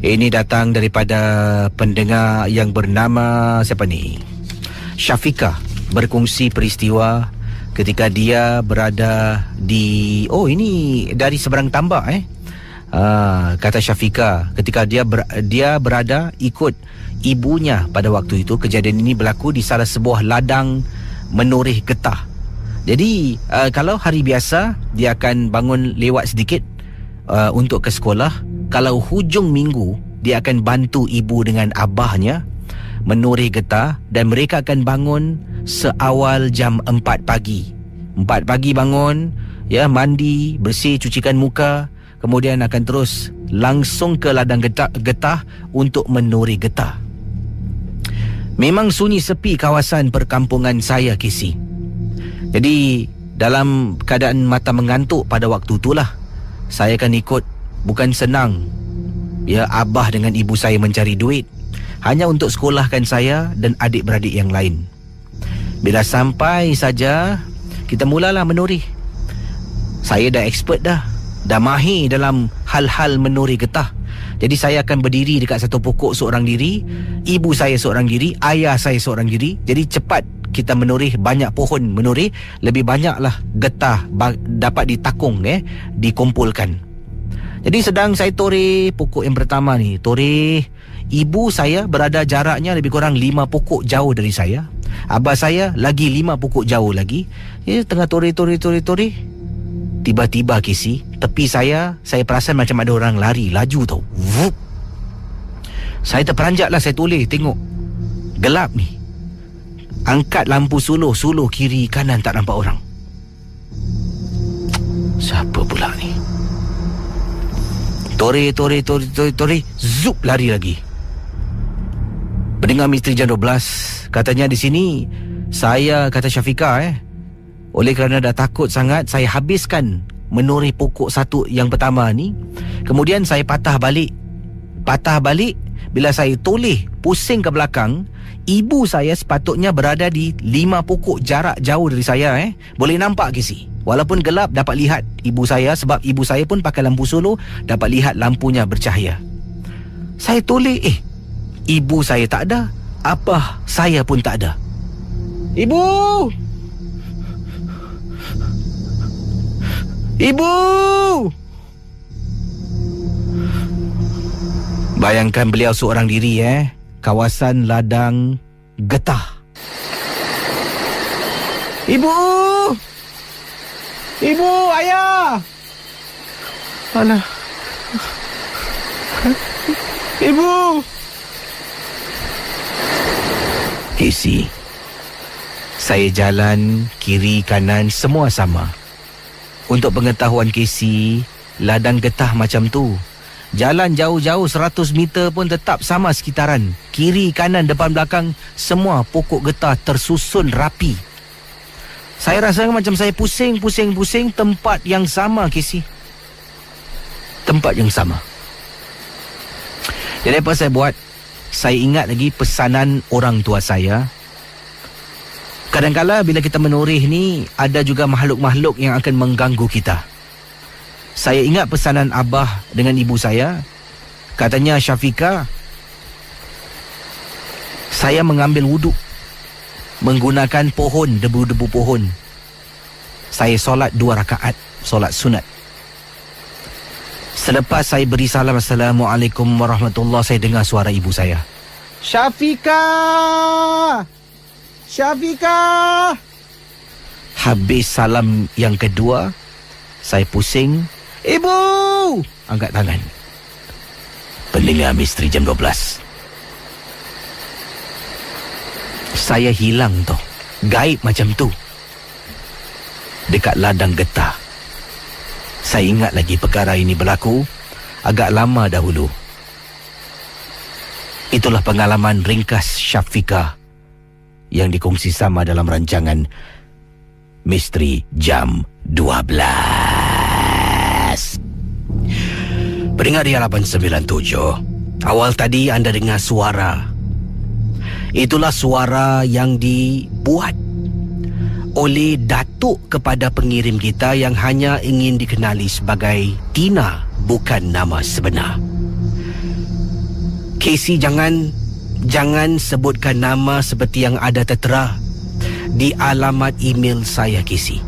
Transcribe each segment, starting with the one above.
Ini datang daripada pendengar yang bernama siapa ni? Syafiqah, berkongsi peristiwa ketika dia berada di ini dari seberang tambak kata Syafiqah, ketika dia berada ikut ibunya pada waktu itu. Kejadian ini berlaku di salah sebuah ladang menoreh getah. Jadi kalau hari biasa dia akan bangun lewat sedikit untuk ke sekolah. Kalau hujung minggu dia akan bantu ibu dengan abahnya menoreh getah, dan mereka akan bangun seawal jam 4 pagi. 4 pagi bangun, mandi, bersih, cucikan muka, kemudian akan terus langsung ke ladang getah untuk menoreh getah. Memang sunyi sepi kawasan perkampungan saya, Casey. Jadi dalam keadaan mata mengantuk pada waktu itulah saya akan ikut. Bukan senang abah dengan ibu saya mencari duit hanya untuk sekolahkan saya dan adik-beradik yang lain. Bila sampai saja, kita mulalah menoreh. Saya dah expert dah mahir dalam hal-hal menoreh getah. Jadi saya akan berdiri dekat satu pokok seorang diri, ibu saya seorang diri, ayah saya seorang diri. Jadi cepat kita menoreh, banyak pohon menoreh, lebih banyaklah getah dapat ditakung, dikumpulkan. Jadi sedang saya toreh pokok yang pertama ni, toreh, ibu saya berada jaraknya lebih kurang 5 pokok jauh dari saya. Abah saya lagi 5 pokok jauh lagi. Tengah toreh. Tiba-tiba, Casey, tepi saya perasan macam ada orang lari laju tau. Vup. Saya terperanjatlah, saya toleh tengok. Gelap ni. Angkat lampu suluh kiri kanan tak nampak orang. Siapa pula ni? Toreh, zup, lari lagi. Pendengar Misteri Jam 12, katanya di sini saya, kata Syafiqah, oleh kerana dah takut sangat, saya habiskan menoreh pokok satu yang pertama ni. Kemudian saya patah balik. Bila saya toleh pusing ke belakang, ibu saya sepatutnya berada di 5 pokok jarak jauh dari saya. Boleh nampak, Casey. Walaupun gelap, dapat lihat ibu saya, sebab ibu saya pun pakai lampu solo, dapat lihat lampunya bercahaya. Saya toleh, ibu saya tak ada, abah saya pun tak ada. Ibu! Bayangkan beliau seorang diri, kawasan ladang getah. Ibu, ayah. Alah. Ibu. Casey, saya jalan kiri kanan semua sama. Untuk pengetahuan Casey, ladang getah macam tu, jalan jauh-jauh 100 meter pun tetap sama sekitaran. Kiri kanan depan belakang semua pokok getah tersusun rapi. Saya rasa macam saya pusing tempat yang sama, Casey. Tempat yang sama. Jadi apa saya buat? Saya ingat lagi pesanan orang tua saya. Kadang-kadang bila kita menoreh ni, ada juga makhluk-makhluk yang akan mengganggu kita. Saya ingat pesanan abah dengan ibu saya. Katanya, Syafiqah, saya mengambil wuduk menggunakan pohon, debu-debu pohon. Saya solat 2 rakaat, solat sunat. Selepas saya beri salam, Assalamualaikum warahmatullahi, saya dengar suara ibu saya. Syafiqah! Habis salam yang kedua, saya pusing. Ibu! Angkat tangan. Pendengar Misteri Jam 12. Saya hilang tu, gaib macam tu, dekat ladang getah. Saya ingat lagi perkara ini berlaku agak lama dahulu. Itulah pengalaman ringkas Syafiqah yang dikongsi sama dalam rancangan Misteri Jam 12. Pendengar di 897, awal tadi anda dengar suara. Itulah suara yang dibuat oleh datuk kepada pengirim kita yang hanya ingin dikenali sebagai Tina, bukan nama sebenar. Casey, jangan sebutkan nama seperti yang ada tertera di alamat email saya, Casey.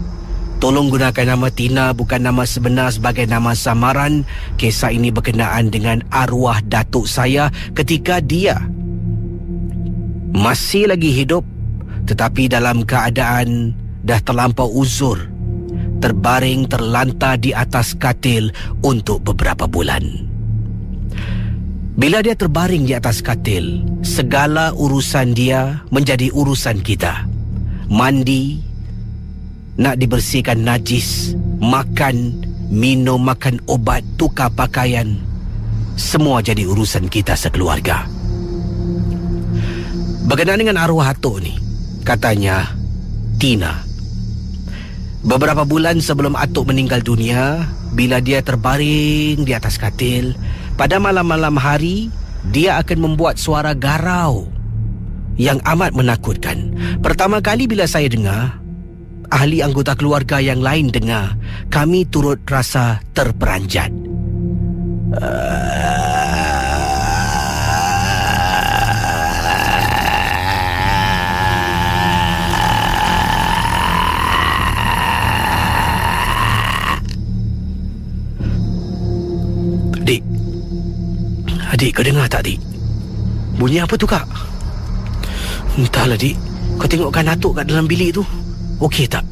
Tolong gunakan nama Tina, bukan nama sebenar sebagai nama samaran. Kisah ini berkenaan dengan arwah datuk saya ketika dia masih lagi hidup, tetapi dalam keadaan dah terlampau uzur, terbaring terlantar di atas katil untuk beberapa bulan. Bila dia terbaring di atas katil, segala urusan dia menjadi urusan kita. Mandi, nak dibersihkan najis, makan, minum, makan obat, tukar pakaian, semua jadi urusan kita sekeluarga. Berkenaan dengan arwah atuk ni, katanya Tina, beberapa bulan sebelum atuk meninggal dunia, bila dia terbaring di atas katil, pada malam-malam hari dia akan membuat suara garau yang amat menakutkan. Pertama kali bila saya dengar, ahli anggota keluarga yang lain dengar, kami turut rasa terperanjat. Adik, kau dengar tak, Dik? Bunyi apa tu, Kak? Entahlah, Dik. Kau tengokkan atuk kat dalam bilik tu. Okey tak?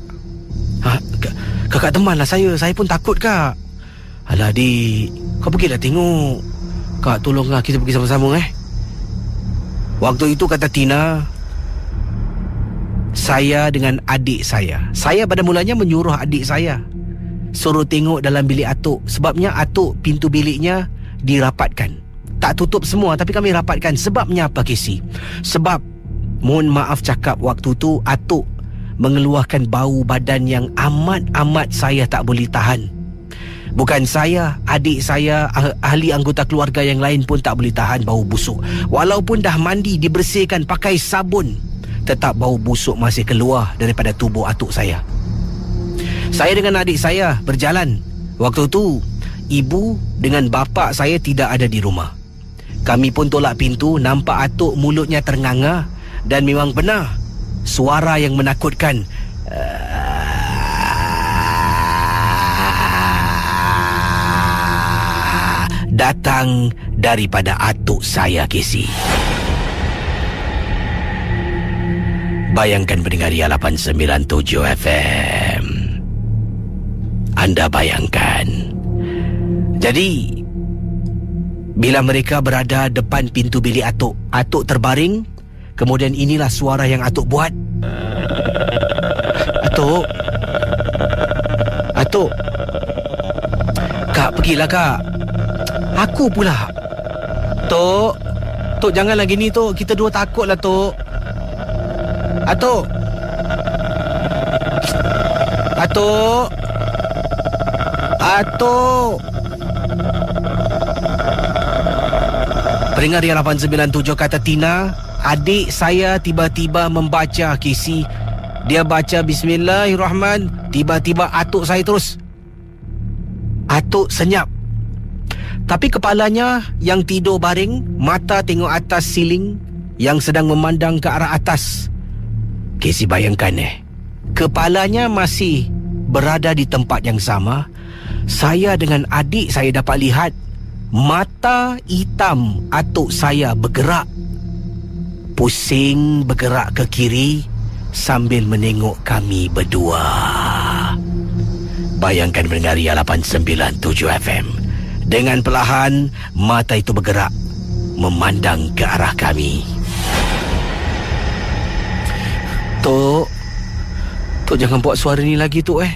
Kakak temanlah saya. Saya pun takut, Kak. Alah, Dik. Kau pergilah tengok. Kak, tolonglah kita pergi sama-sama, Waktu itu, kata Tina, saya dengan adik saya. Saya pada mulanya menyuruh adik saya suruh tengok dalam bilik atuk. Sebabnya atuk pintu biliknya dirapatkan. Tak tutup semua, tapi kami rapatkan. Sebabnya apa, Casey? Sebab, mohon maaf cakap, waktu tu atuk mengeluarkan bau badan yang amat-amat saya tak boleh tahan. Bukan saya, adik saya, ahli anggota keluarga yang lain pun tak boleh tahan bau busuk. Walaupun dah mandi, dibersihkan, pakai sabun, tetap bau busuk masih keluar daripada tubuh atuk saya. Saya dengan adik saya berjalan. Waktu tu ibu dengan bapa saya tidak ada di rumah. Kami pun tolak pintu, nampak atuk mulutnya ternganga, dan memang benar suara yang menakutkan. Datang daripada atuk saya, Casey. Bayangkan pendengar 897 FM. Anda bayangkan. Jadi, bila mereka berada depan pintu bilik atuk, atuk terbaring, kemudian inilah suara yang atuk buat. Atuk. Kak, pergilah, Kak. Aku pula. Tok, janganlah gini, Tok. Kita dua takutlah, Tok. Atuk. Pendengar yang 897, kata Tina, adik saya tiba-tiba membaca, Casey. Dia baca Bismillahirrahmanirrahim. Tiba-tiba atuk saya terus. Atuk senyap. Tapi kepalanya yang tidur baring, mata tengok atas siling yang sedang memandang ke arah atas. Casey, bayangkan kepalanya masih berada di tempat yang sama. Saya dengan adik saya dapat lihat mata hitam atuk saya bergerak, pusing bergerak ke kiri sambil menengok kami berdua. Bayangkan pendengar 897 FM. Dengan perlahan mata itu bergerak memandang ke arah kami. Tok jangan buat suara ni lagi, Tok.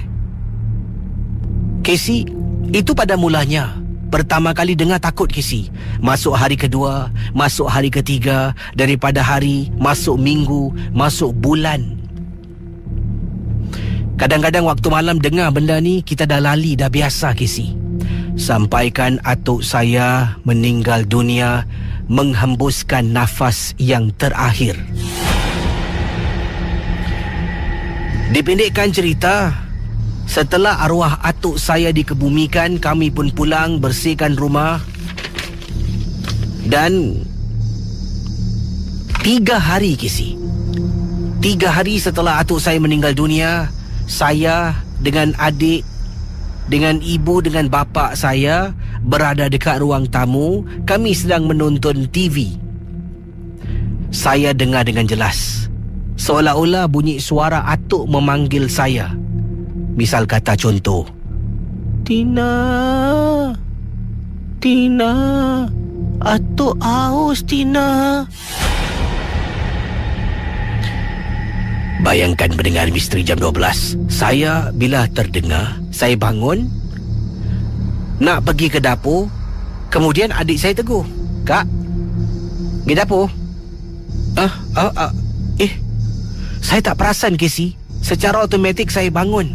Casey, itu pada mulanya pertama kali dengar takut, Casey. Masuk hari kedua, masuk hari ketiga, daripada hari, masuk minggu, masuk bulan. Kadang-kadang waktu malam dengar benda ni, kita dah lali, dah biasa, Casey. Sampaikan atuk saya meninggal dunia, menghembuskan nafas yang terakhir. Dipendekkan cerita, setelah arwah atuk saya dikebumikan, kami pun pulang bersihkan rumah. Dan 3 hari, Casey. 3 hari setelah atuk saya meninggal dunia, saya dengan adik, dengan ibu, dengan bapa saya berada dekat ruang tamu. Kami sedang menonton TV. Saya dengar dengan jelas, seolah-olah bunyi suara atuk memanggil saya. Misal kata contoh, Tina, Tina, atuk haus, Tina. Bayangkan pendengar Misteri Jam 12. Saya bila terdengar, saya bangun nak pergi ke dapur. Kemudian adik saya tegur, "Kak, pergi dapur." Saya tak perasan, Casey. Secara automatik saya bangun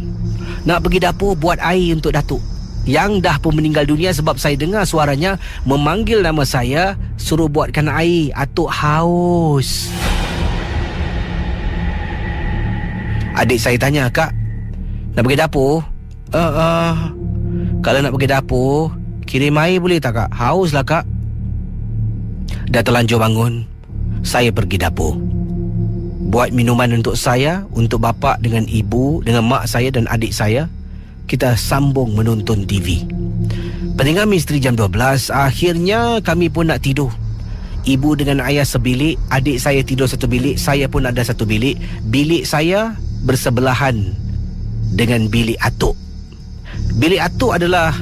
nak pergi dapur buat air untuk datuk yang dah pun meninggal dunia, sebab saya dengar suaranya memanggil nama saya, suruh buatkan air. Atuk haus. Adik saya tanya, "Kak, nak pergi dapur?" Kalau nak pergi dapur, kirim air boleh tak, Kak? Haus lah, Kak." Dah terlanjur bangun, saya pergi dapur, buat minuman untuk saya, untuk bapa dengan ibu, dengan mak saya dan adik saya. Kita sambung menonton TV. Pendengar Misteri Jam 12, akhirnya kami pun nak tidur. Ibu dengan ayah sebilik, adik saya tidur satu bilik, saya pun ada satu bilik. Bilik saya bersebelahan dengan bilik atuk. Bilik atuk adalah,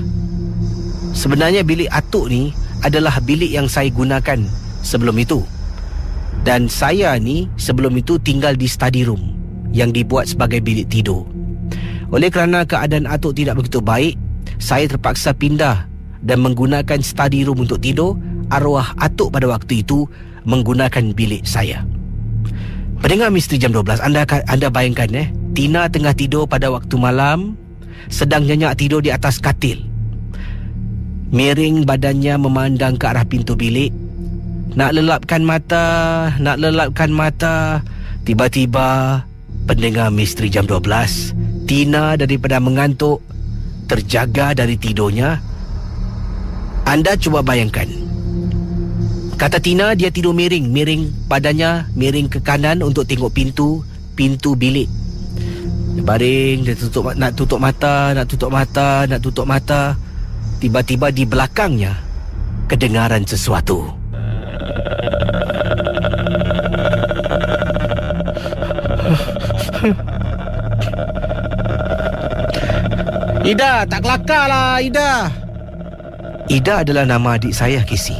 sebenarnya bilik atuk ni adalah bilik yang saya gunakan sebelum itu. Dan saya ni sebelum itu tinggal di study room yang dibuat sebagai bilik tidur. Oleh kerana keadaan atuk tidak begitu baik, saya terpaksa pindah dan menggunakan study room untuk tidur. Arwah atuk pada waktu itu menggunakan bilik saya. Pendengar Misteri Jam 12, anda bayangkan Tina tengah tidur pada waktu malam, sedang nyenyak tidur di atas katil. Miring badannya memandang ke arah pintu bilik. Nak lelapkan mata. Tiba-tiba, pendengar Misteri Jam 12, Tina daripada mengantuk terjaga dari tidurnya. Anda cuba bayangkan, kata Tina, dia tidur miring badannya, miring ke kanan untuk tengok pintu bilik. Dia baring, dia nak tutup mata. Tiba-tiba di belakangnya kedengaran sesuatu. "Ida, tak kelakar lah, Ida." Ida adalah nama adik saya, Casey.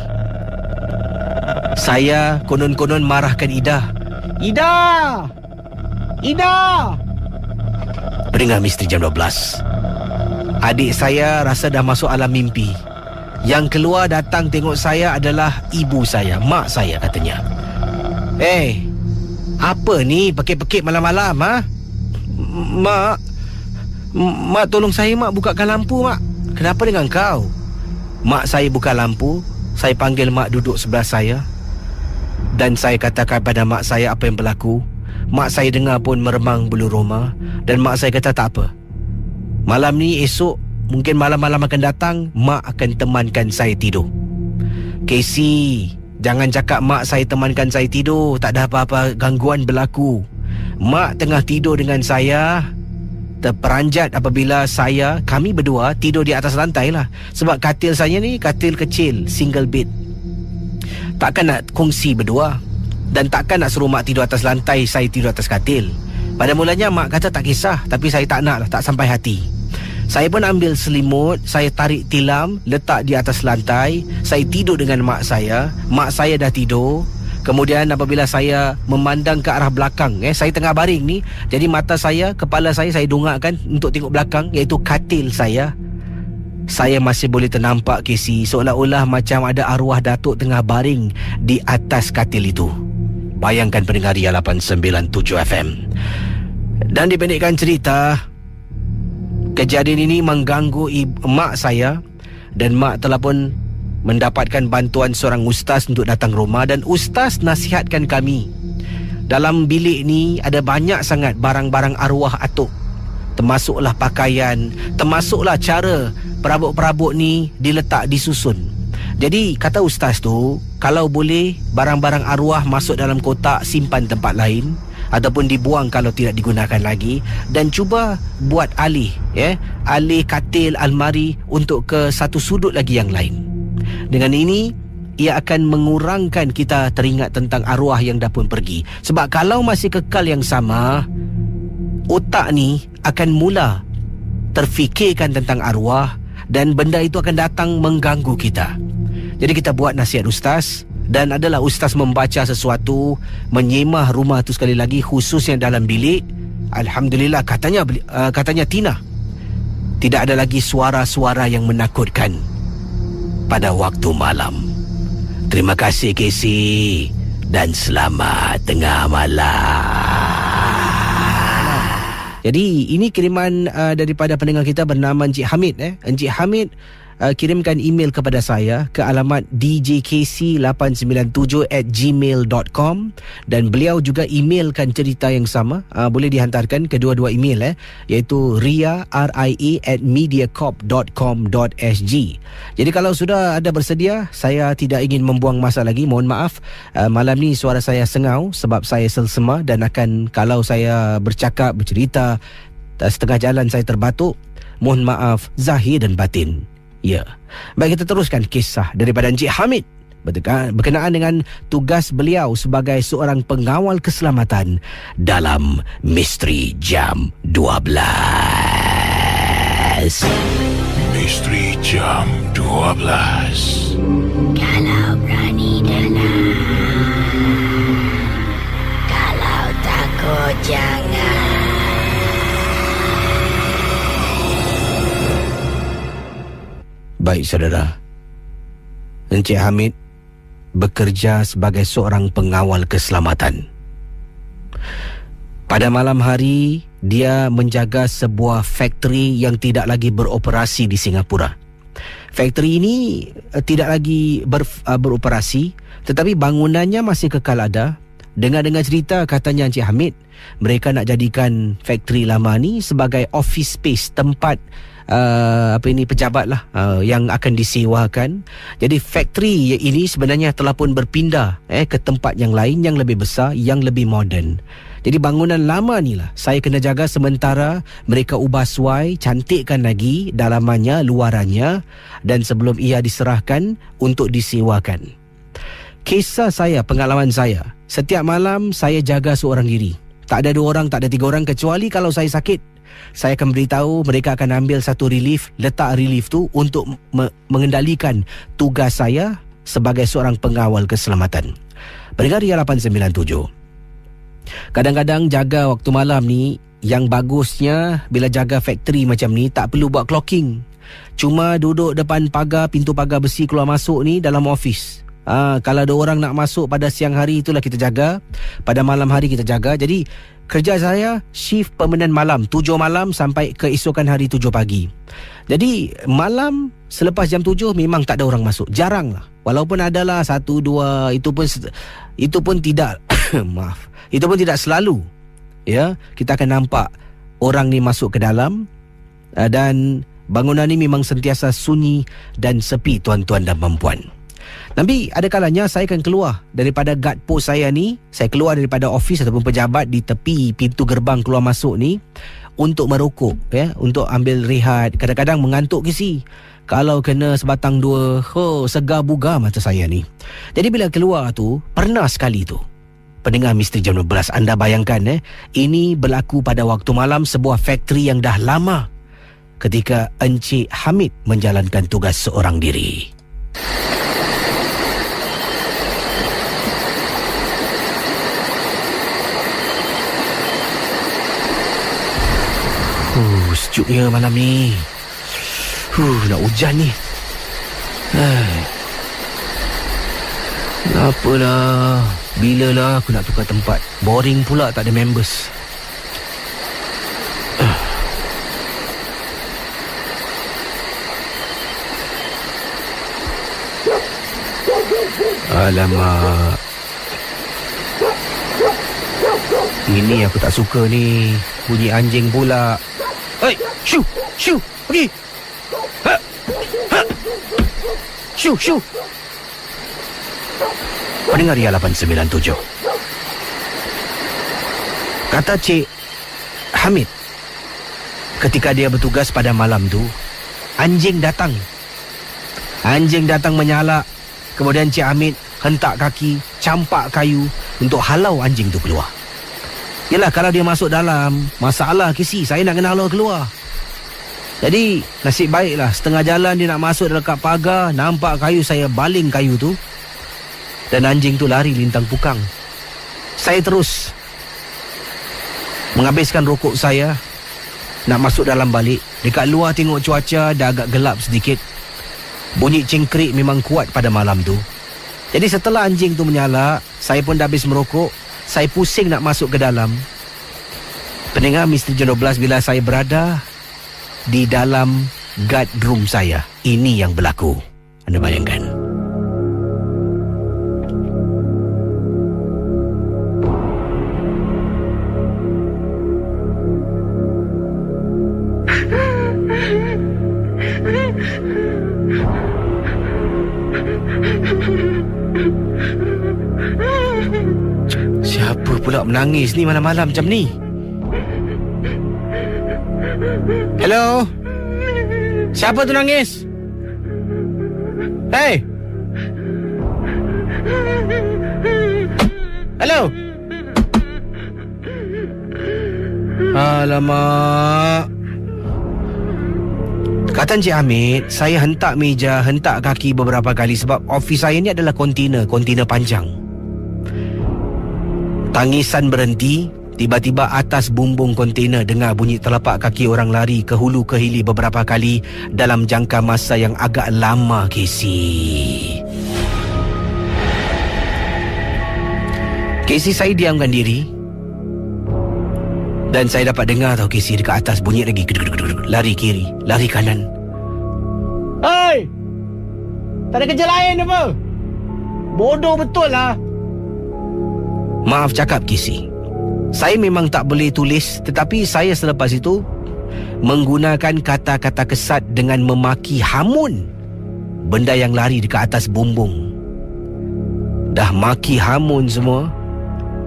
Saya konon-konon marahkan Ida. Ida! Pendengar Misteri Jam 12, adik saya rasa dah masuk alam mimpi. Yang keluar datang tengok saya adalah ibu saya, mak saya katanya. Apa ni pekik-pekik malam-malam, ha? Mak tolong saya, Mak, bukakan lampu, Mak. Kenapa dengan kau? Mak saya buka lampu. Saya panggil mak duduk sebelah saya, dan saya katakan pada mak saya apa yang berlaku. Mak saya dengar pun meremang bulu roma. Dan mak saya kata, "Tak apa, malam ni, esok, mungkin malam-malam akan datang, mak akan temankan saya tidur." Casey, jangan cakap mak saya temankan saya tidur. Tak ada apa-apa gangguan berlaku. Mak tengah tidur dengan saya, terperanjat apabila kami berdua tidur di atas lantai lah. Sebab katil saya ni katil kecil, single bed. Takkan nak kongsi berdua, dan takkan nak suruh mak tidur atas lantai, saya tidur atas katil. Pada mulanya mak kata tak kisah, tapi saya tak nak lah, tak sampai hati. Saya pun ambil selimut, saya tarik tilam, letak di atas lantai. Saya tidur dengan mak saya. Mak saya dah tidur. Kemudian apabila saya memandang ke arah belakang, saya tengah baring ni, jadi mata saya, kepala saya dongakkan untuk tengok belakang, iaitu katil saya. Saya masih boleh ternampak, Casey, seolah-olah macam ada arwah datuk tengah baring di atas katil itu. Bayangkan pendengar Ria 897 FM. Dan dipendekkan cerita, kejadian ini mengganggu mak saya, dan mak telah pun mendapatkan bantuan seorang ustaz untuk datang rumah, dan ustaz nasihatkan kami. Dalam bilik ni ada banyak sangat barang-barang arwah atuk, termasuklah pakaian, termasuklah cara perabot-perabot ni diletak, disusun. Jadi kata ustaz tu, kalau boleh barang-barang arwah masuk dalam kotak, simpan tempat lain ataupun dibuang kalau tidak digunakan lagi, dan cuba buat alih katil, almari untuk ke satu sudut lagi yang lain. Dengan ini ia akan mengurangkan kita teringat tentang arwah yang dah pun pergi. Sebab kalau masih kekal yang sama, otak ni akan mula terfikirkan tentang arwah dan benda itu akan datang mengganggu kita. Jadi kita buat nasihat ustaz, dan adalah ustaz membaca sesuatu, menyemah rumah tu sekali lagi, khususnya dalam bilik. Alhamdulillah, katanya Tina, tidak ada lagi suara-suara yang menakutkan pada waktu malam. Terima kasih Casey, dan selamat tengah malam. Jadi ini kiriman daripada pendengar kita bernama Encik Hamid. Encik Hamid kirimkan email kepada saya ke alamat djkc897@gmail.com, dan beliau juga emailkan cerita yang sama. Boleh dihantarkan kedua-dua email, iaitu ria@mediacorp.com.sg. Jadi kalau sudah ada bersedia, saya tidak ingin membuang masa lagi. Mohon maaf, malam ni suara saya sengau sebab saya selsema, dan kalau saya bercerita setengah jalan saya terbatuk, mohon maaf zahir dan batin. Ya. Baik, kita teruskan kisah daripada Encik Hamid berkenaan dengan tugas beliau sebagai seorang pengawal keselamatan dalam Misteri Jam 12. Misteri Jam 12. Kalau berani dengar, kalau takut jangan. Baik saudara, Encik Hamid bekerja sebagai seorang pengawal keselamatan. Pada malam hari, dia menjaga sebuah factory yang tidak lagi beroperasi di Singapura. Factory ini tidak lagi beroperasi, tetapi bangunannya masih kekal ada. Dengar-dengar cerita, katanya Encik Hamid, mereka nak jadikan factory lama ni sebagai office space, tempat pejabat lah yang akan disewakan. Jadi factory ini sebenarnya telah pun berpindah ke tempat yang lain yang lebih besar, yang lebih moden. Jadi bangunan lama ni lah saya kena jaga sementara mereka ubah suai, cantikkan lagi dalamannya, luarannya, dan sebelum ia diserahkan untuk disewakan. Kisah saya, pengalaman saya, setiap malam saya jaga seorang diri. Tak ada 2 orang, tak ada 3 orang, kecuali kalau saya sakit. Saya akan beritahu mereka akan ambil satu relief, letak relief tu untuk mengendalikan tugas saya sebagai seorang pengawal keselamatan. Pendengar Ria 897, kadang-kadang jaga waktu malam ni, yang bagusnya bila jaga factory macam ni tak perlu buat clocking. Cuma duduk depan pagar, pintu pagar besi keluar masuk ni dalam office. Kalau ada orang nak masuk pada siang hari, itulah kita jaga. Pada malam hari kita jaga. Jadi kerja saya shift permanent malam, 7 malam sampai keesokan hari 7 pagi. Jadi malam selepas jam 7 memang tak ada orang masuk. Jarang lah. Walaupun adalah 1-2, itu pun tidak maaf. Itu pun tidak selalu. Ya, kita akan nampak orang ni masuk ke dalam, dan bangunan ni memang sentiasa sunyi dan sepi, tuan-tuan dan puan-puan. Tapi ada kalanya saya akan keluar daripada guard post saya ni, saya keluar daripada office ataupun pejabat di tepi pintu gerbang keluar masuk ni untuk merokok, untuk ambil rehat. Kadang-kadang mengantuk kisi. Kalau kena sebatang 2, segar bugar mata saya ni. Jadi bila keluar tu, pernah sekali tu, pendengar Misteri Jam 12, anda bayangkan ini berlaku pada waktu malam sebuah factory yang dah lama, ketika Encik Hamid menjalankan tugas seorang diri. Sejuknya malam ni. Nak hujan ni. Kenapalah? Bilalah aku nak tukar tempat? Boring pula, tak ada members. Alamak. Ini aku tak suka ni. Bunyi anjing pula. Hei, shoo, shoo, pergi. Ha, ha, shoo, shoo. Pendengar Ria 897. Kata Cik Hamid, ketika dia bertugas pada malam tu, anjing datang. Anjing datang menyalak. Kemudian Cik Hamid hentak kaki, campak kayu untuk halau anjing tu keluar. Yelah, kalau dia masuk dalam, masalah kisi, saya nak kena halau keluar. Jadi nasib baiklah, setengah jalan dia nak masuk dekat pagar, nampak kayu, saya baling kayu tu, dan anjing tu lari lintang pukang. Saya terus menghabiskan rokok saya, nak masuk dalam balik. Dekat luar tengok cuaca dah agak gelap sedikit. Bunyi cingkrik memang kuat pada malam tu. Jadi setelah anjing tu menyalak, saya pun dah habis merokok. Saya pusing nak masuk ke dalam. Pendengar Misteri Jam 12, bila saya berada di dalam guard room saya, ini yang berlaku. Anda bayangkan. Siapa pula menangis ni malam-malam macam ni? Hello? Siapa tu nangis? Hey! Hello? Alamak. Kata Encik Hamid, saya hentak meja, hentak kaki beberapa kali sebab ofis saya ni adalah kontainer panjang. Tangisan berhenti. Tiba-tiba atas bumbung kontainer dengar bunyi telapak kaki orang lari ke hulu ke hilir beberapa kali dalam jangka masa yang agak lama, Casey. Casey, saya diamkan diri. Dan saya dapat dengar tau, Casey, dekat atas bunyi lagi. Lari kiri, lari kanan. Hei! Tak ada kerja lain apa? Bodoh betul lah. Maaf cakap, Casey. Saya memang tak boleh tulis, tetapi saya selepas itu menggunakan kata-kata kesat dengan memaki hamun benda yang lari dekat atas bumbung. Dah maki hamun semua,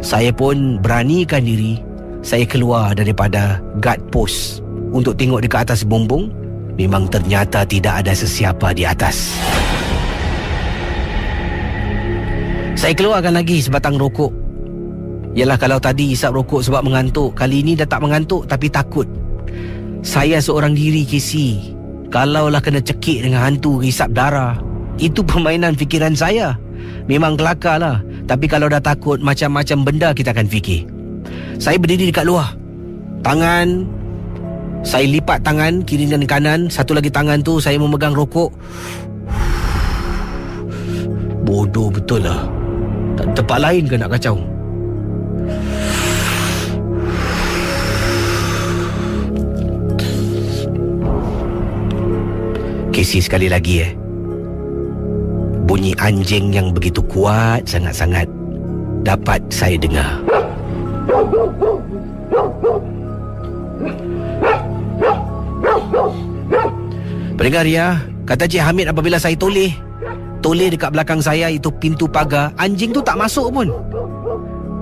saya pun beranikan diri. Saya keluar daripada guard post untuk tengok dekat atas bumbung. Memang ternyata tidak ada sesiapa di atas. Saya keluarkan lagi sebatang rokok. Yalah, kalau tadi isap rokok sebab mengantuk, kali ini dah tak mengantuk tapi takut. Saya seorang diri, Casey. Kalaulah kena cekik dengan hantu isap darah, itu permainan fikiran saya. Memang kelakar lah. Tapi kalau dah takut, macam-macam benda kita akan fikir. Saya berdiri dekat luar. Tangan saya lipat, tangan kiri dan kanan. Satu lagi tangan tu saya memegang rokok. Bodoh betul lah. Tak ada tempat lain ke nak kacau? Casey, sekali lagi bunyi anjing yang begitu kuat sangat-sangat dapat saya dengar. Pendengar ya, kata Cik Hamid, apabila saya toleh dekat belakang saya itu pintu pagar, anjing tu tak masuk pun.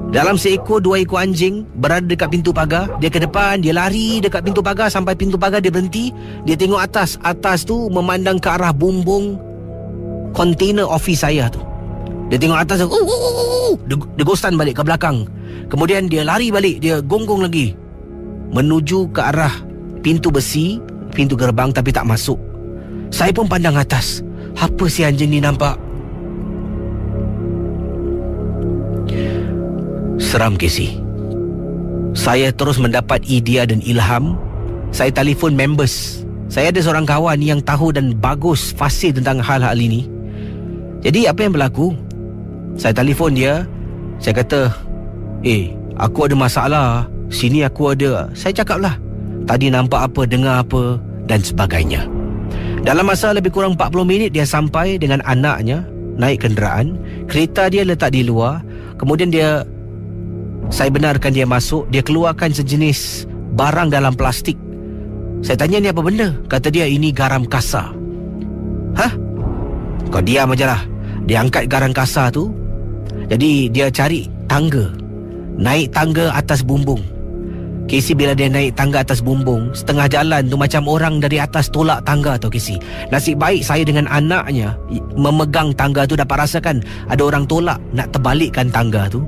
Dalam seekor, dua ekor anjing berada dekat pintu pagar. Dia ke depan, dia lari dekat pintu pagar. Sampai pintu pagar dia berhenti. Dia tengok atas. Atas tu memandang ke arah bumbung kontainer office saya tu. Dia tengok atas tu. Dia gostan balik ke belakang. Kemudian dia lari balik. Dia gonggong lagi menuju ke arah pintu besi, pintu gerbang, tapi tak masuk. Saya pun pandang atas. Apa si anjing ni nampak? Seram, Casey. Saya terus mendapat idea dan ilham. Saya telefon members. Saya ada seorang kawan yang tahu dan bagus fasih tentang hal-hal ini. Jadi apa yang berlaku? Saya telefon dia. Saya kata, aku ada masalah. Sini aku ada. Saya cakaplah, tadi nampak apa, dengar apa dan sebagainya. Dalam masa lebih kurang 40 minit dia sampai dengan anaknya, naik kenderaan. Kereta dia letak di luar. Kemudian saya benarkan dia masuk. Dia keluarkan sejenis barang dalam plastik. Saya tanya, ni apa benda? Kata dia, ini garam kasar. Hah? Kau diam aja lah. Dia angkat garang kasar tu. Jadi dia cari tangga, naik tangga atas bumbung. Casey bila dia naik tangga atas bumbung, setengah jalan tu macam orang dari atas tolak tangga tau Casey. Nasib baik saya dengan anaknya memegang tangga tu, dapat rasakan ada orang tolak nak terbalikkan tangga tu.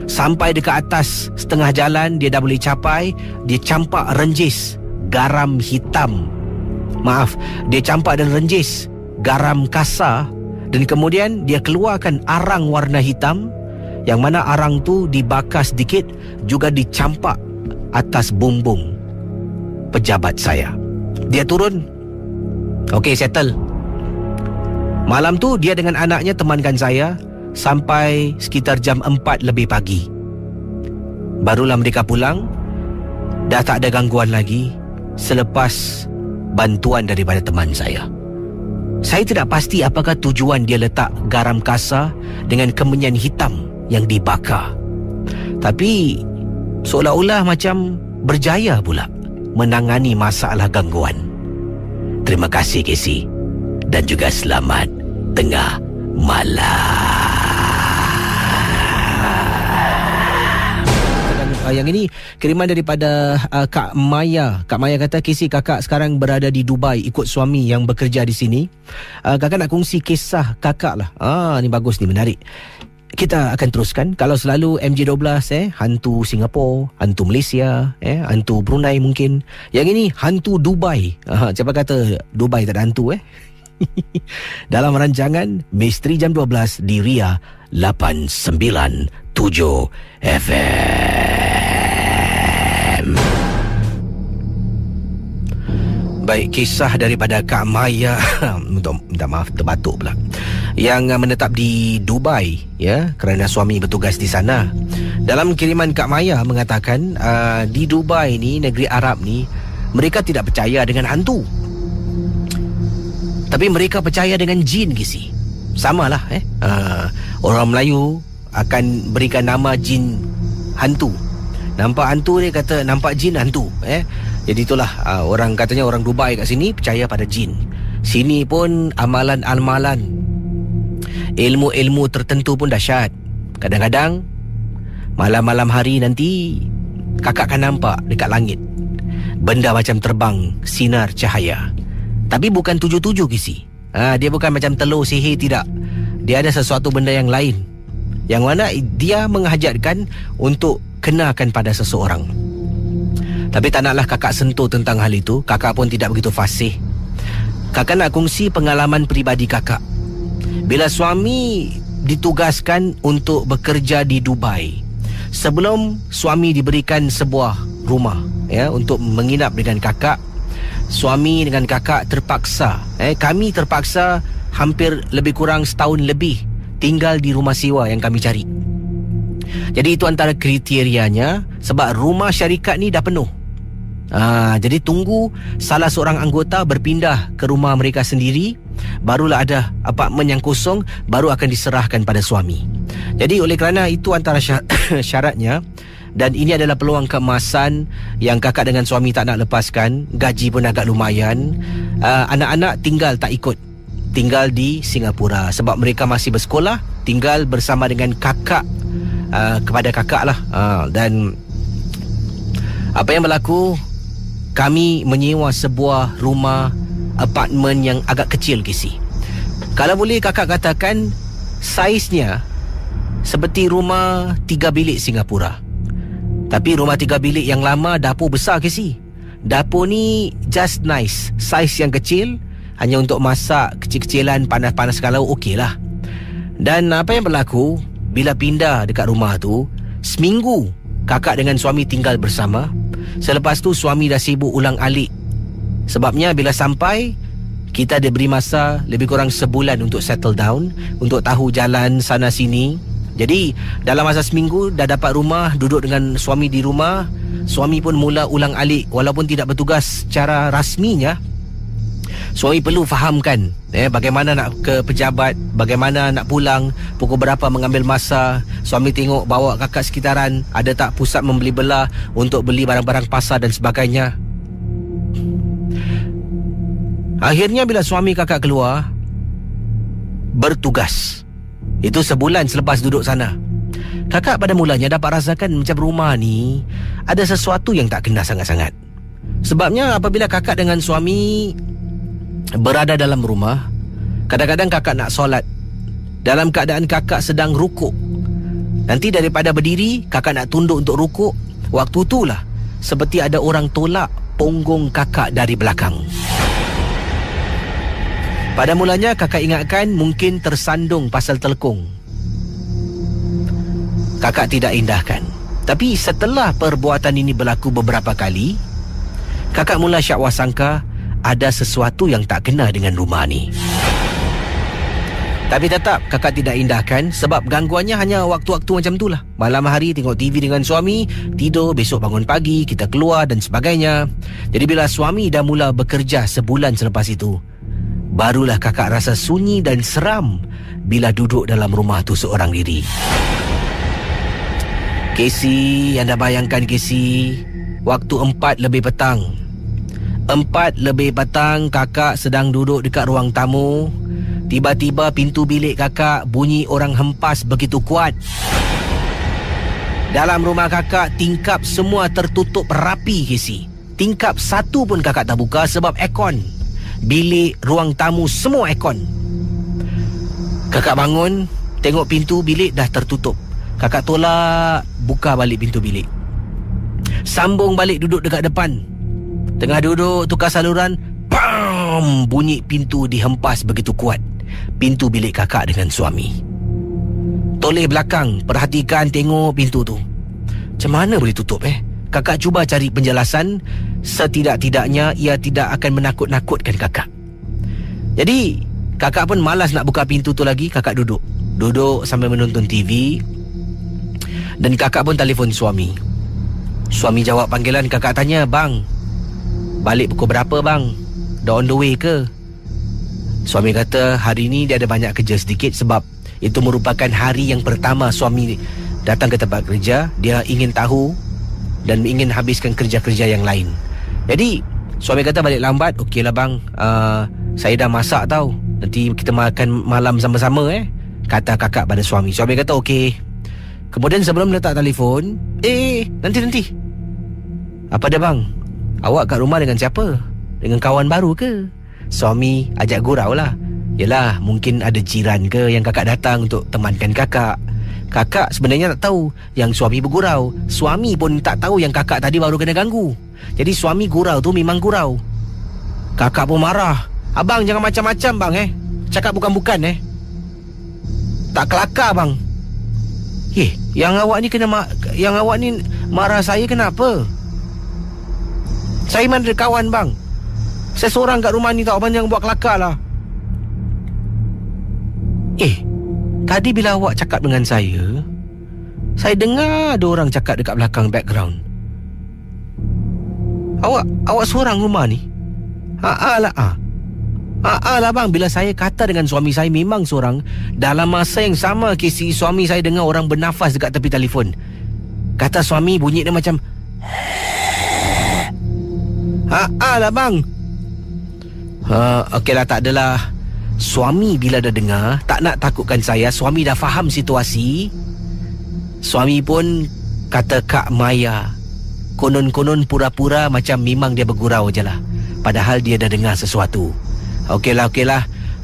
Sampai dekat atas setengah jalan, dia dah boleh capai. Dia campak renjis garam hitam. Maaf, dia campak dan renjis garam kasar. Dan kemudian dia keluarkan arang warna hitam, yang mana arang tu dibakar sedikit, juga dicampak atas bumbung pejabat saya. Dia turun. Okey, settle. Malam tu dia dengan anaknya temankan saya sampai sekitar jam 4 lebih pagi. Barulah mereka pulang. Dah tak ada gangguan lagi selepas bantuan daripada teman saya. Saya tidak pasti apakah tujuan dia letak garam kasar dengan kemenyan hitam yang dibakar. Tapi seolah-olah macam berjaya pula menangani masalah gangguan. Terima kasih Casey, dan juga selamat tengah malam. Yang ini kiriman daripada Kak Maya. Kak Maya kata, Casey, kakak sekarang berada di Dubai ikut suami yang bekerja di sini. Kakak nak kongsi kisah kakak lah. Ni bagus ni, menarik. Kita akan teruskan. Kalau selalu MJ12 hantu Singapura, hantu Malaysia, hantu Brunei mungkin. Yang ini hantu Dubai. Siapa kata Dubai tak ada hantu Dalam rancangan Misteri Jam 12 di Ria 897 FM. Baik, kisah daripada Kak Maya minta maaf, terbatuk pula, yang menetap di Dubai kerana suami bertugas di sana. Dalam kiriman Kak Maya mengatakan di Dubai ni, negeri Arab ni, mereka tidak percaya dengan hantu, tapi mereka percaya dengan jin, Gisi. Samalah orang Melayu akan berikan nama jin hantu. Nampak hantu ni kata nampak jin hantu. Jadi itulah orang katanya, orang Dubai kat sini percaya pada jin. Sini pun amalan-amalan, ilmu-ilmu tertentu pun dahsyat. Kadang-kadang malam-malam hari nanti kakak akan nampak dekat langit benda macam terbang, sinar cahaya. Tapi bukan 77 Kisi. Dia bukan macam telur sihir, tidak. Dia ada sesuatu benda yang lain, yang mana dia menghajatkan untuk kenakan pada seseorang. Tapi tak naklah kakak sentuh tentang hal itu. Kakak pun tidak begitu fasih. Kakak nak kongsi pengalaman peribadi kakak. Bila suami ditugaskan untuk bekerja di Dubai, sebelum suami diberikan sebuah rumah untuk menginap dengan kakak, suami dengan kakak terpaksa, kami terpaksa hampir lebih kurang setahun lebih tinggal di rumah sewa yang kami cari. Jadi itu antara kriterianya, sebab rumah syarikat ni dah penuh. Jadi tunggu salah seorang anggota berpindah ke rumah mereka sendiri, barulah ada apartmen yang kosong, baru akan diserahkan pada suami. Jadi oleh kerana itu antara syaratnya, dan ini adalah peluang keemasan yang kakak dengan suami tak nak lepaskan. Gaji pun agak lumayan. Anak-anak tinggal tak ikut, tinggal di Singapura sebab mereka masih bersekolah, tinggal bersama dengan kakak, kepada kakak lah. Dan apa yang berlaku, kami menyewa sebuah rumah apartmen yang agak kecil, Kisi. Kalau boleh kakak katakan saiznya seperti rumah 3 bilik Singapura. Tapi rumah 3 bilik yang lama, dapur besar, Kisi. Dapur ni just nice, saiz yang kecil, hanya untuk masak kecil-kecilan, panas-panas kalau okey lah. Dan apa yang berlaku, bila pindah dekat rumah tu, seminggu kakak dengan suami tinggal bersama. Selepas tu suami dah sibuk ulang alik. Sebabnya bila sampai, kita diberi masa lebih kurang sebulan untuk settle down, untuk tahu jalan sana sini. Jadi dalam masa seminggu dah dapat rumah, duduk dengan suami di rumah. Suami pun mula ulang alik, walaupun tidak bertugas secara rasminya. Suami perlu fahamkan bagaimana nak ke pejabat, bagaimana nak pulang, pukul berapa mengambil masa. Suami tengok bawa kakak sekitaran, ada tak pusat membeli belah untuk beli barang-barang pasar dan sebagainya. Akhirnya bila suami kakak keluar bertugas Itu sebulan selepas duduk sana. Kakak pada mulanya dapat rasakan macam rumah ni ada sesuatu yang tak kena sangat-sangat. Sebabnya apabila kakak dengan suami berada dalam rumah, kadang-kadang kakak nak solat dalam keadaan kakak sedang rukuk. Nanti daripada berdiri, kakak nak tunduk untuk rukuk. Waktu itulah seperti ada orang tolak punggung kakak dari belakang. Pada mulanya kakak ingatkan mungkin tersandung pasal telekung. Kakak tidak indahkan. Tapi setelah perbuatan ini berlaku beberapa kali, kakak mula syak wasangka ada sesuatu yang tak kena dengan rumah ni. Tapi tetap kakak tidak indahkan sebab gangguannya hanya waktu-waktu macam itulah. Malam hari tengok TV dengan suami, tidur, besok bangun pagi, kita keluar dan sebagainya. Jadi bila suami dah mula bekerja sebulan selepas itu, barulah kakak rasa sunyi dan seram bila duduk dalam rumah tu seorang diri. Casey, anda bayangkan Casey, waktu 4 lebih petang. 4 lebih petang, kakak sedang duduk dekat ruang tamu. Tiba-tiba pintu bilik kakak bunyi orang hempas begitu kuat. Dalam rumah kakak, tingkap semua tertutup rapi Casey. Tingkap satu pun kakak tak buka sebab aircon. Bilik, ruang tamu, semua aircon. Kakak bangun, tengok pintu bilik dah tertutup. Kakak tolak buka balik pintu bilik. Sambung balik duduk dekat depan. Tengah duduk tukar saluran, bam! Bunyi pintu dihempas begitu kuat. Pintu bilik kakak dengan suami. Toleh belakang, perhatikan, tengok pintu tu. Macam mana boleh tutup Kakak cuba cari penjelasan. Setidak-tidaknya ia tidak akan menakut-nakutkan kakak. Jadi kakak pun malas nak buka pintu tu lagi. Kakak duduk sambil menonton TV. Dan kakak pun telefon suami. Suami jawab panggilan. Kakak tanya, bang, balik pukul berapa bang? Dah on the way ke? Suami kata hari ni dia ada banyak kerja sedikit sebab itu merupakan hari yang pertama suami datang ke tempat kerja. Dia ingin tahu dan ingin habiskan kerja-kerja yang lain. Jadi suami kata balik lambat. Okeylah bang, saya dah masak tau, nanti kita makan malam sama-sama kata kakak pada suami. Suami kata okey. Kemudian sebelum letak telefon, nanti apa dia bang? Awak kat rumah dengan siapa? Dengan kawan baru ke? Suami ajak gurau lah. Yelah, mungkin ada jiran ke yang kakak datang untuk temankan kakak. Kakak sebenarnya tak tahu yang suami bergurau. Suami pun tak tahu yang kakak tadi baru kena ganggu. Jadi suami gurau tu memang gurau. Kakak pun marah. Abang jangan macam-macam bang Cakap bukan-bukan tak kelakar bang. Yang awak ni marah saya kenapa? Saya mana ada kawan bang. Saya seorang kat rumah ni tau. Abang jangan buat kelakar lah. Tadi bila awak cakap dengan saya dengar ada orang cakap dekat belakang background. Awak seorang rumah ni? Lah bang, bila saya kata dengan suami saya memang seorang, dalam masa yang sama Casey, suami saya dengar orang bernafas dekat tepi telefon. Kata suami bunyi dia macam lah bang. Okeylah, tak adalah. Suami bila dah dengar, tak nak takutkan saya. Suami dah faham situasi. Suami pun kata Kak Maya, konon-konon pura-pura macam memang dia bergurau je lah, padahal dia dah dengar sesuatu. Okeylah.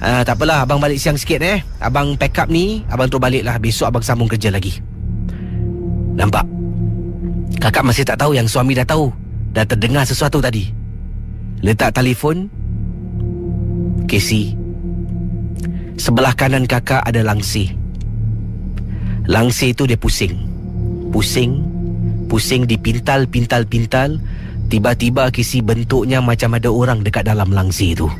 Tak apalah, abang balik siang sikit Abang pack up ni, abang terus balik lah. Besok abang sambung kerja lagi. Nampak? Kakak masih tak tahu yang suami dah tahu, dah terdengar sesuatu tadi. Letak telefon. Casey, sebelah kanan kakak ada langsir. Langsir tu dia pusing dipintal. Tiba-tiba Casey, bentuknya macam ada orang dekat dalam langsir tu.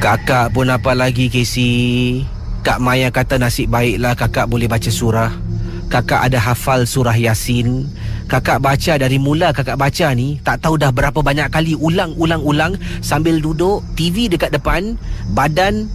Kakak pun apa lagi Casey. Kak Maya kata nasib baiklah kakak boleh baca surah. Kakak ada hafal surah Yasin. Kakak baca dari mula kakak baca ni, tak tahu dah berapa banyak kali, ulang sambil duduk, TV dekat depan, badan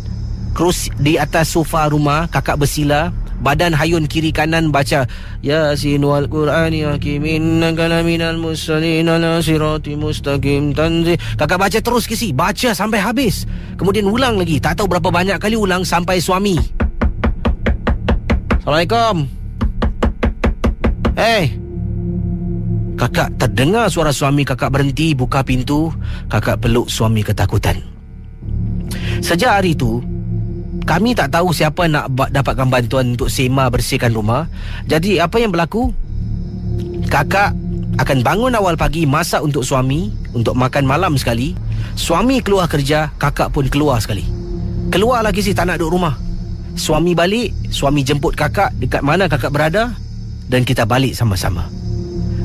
kerusi di atas sofa rumah, kakak bersila, badan hayun kiri kanan baca Yasin wal Qur'ani hakim innaka laminal mursalin ala sirati mustaqim tanzil. Kakak baca terus Kesi, baca sampai habis. Kemudian ulang lagi, tak tahu berapa banyak kali ulang sampai suami. Assalamualaikum. Kakak terdengar suara suami kakak berhenti, buka pintu. Kakak peluk suami ketakutan. Sejak hari itu, kami tak tahu siapa nak dapatkan bantuan untuk sema bersihkan rumah. Jadi apa yang berlaku? Kakak akan bangun awal pagi, masak untuk suami, untuk makan malam sekali. Suami keluar kerja, kakak pun keluar sekali. Keluar lagi tak nak duduk rumah. Suami balik, suami jemput kakak dekat mana kakak berada, dan kita balik sama-sama.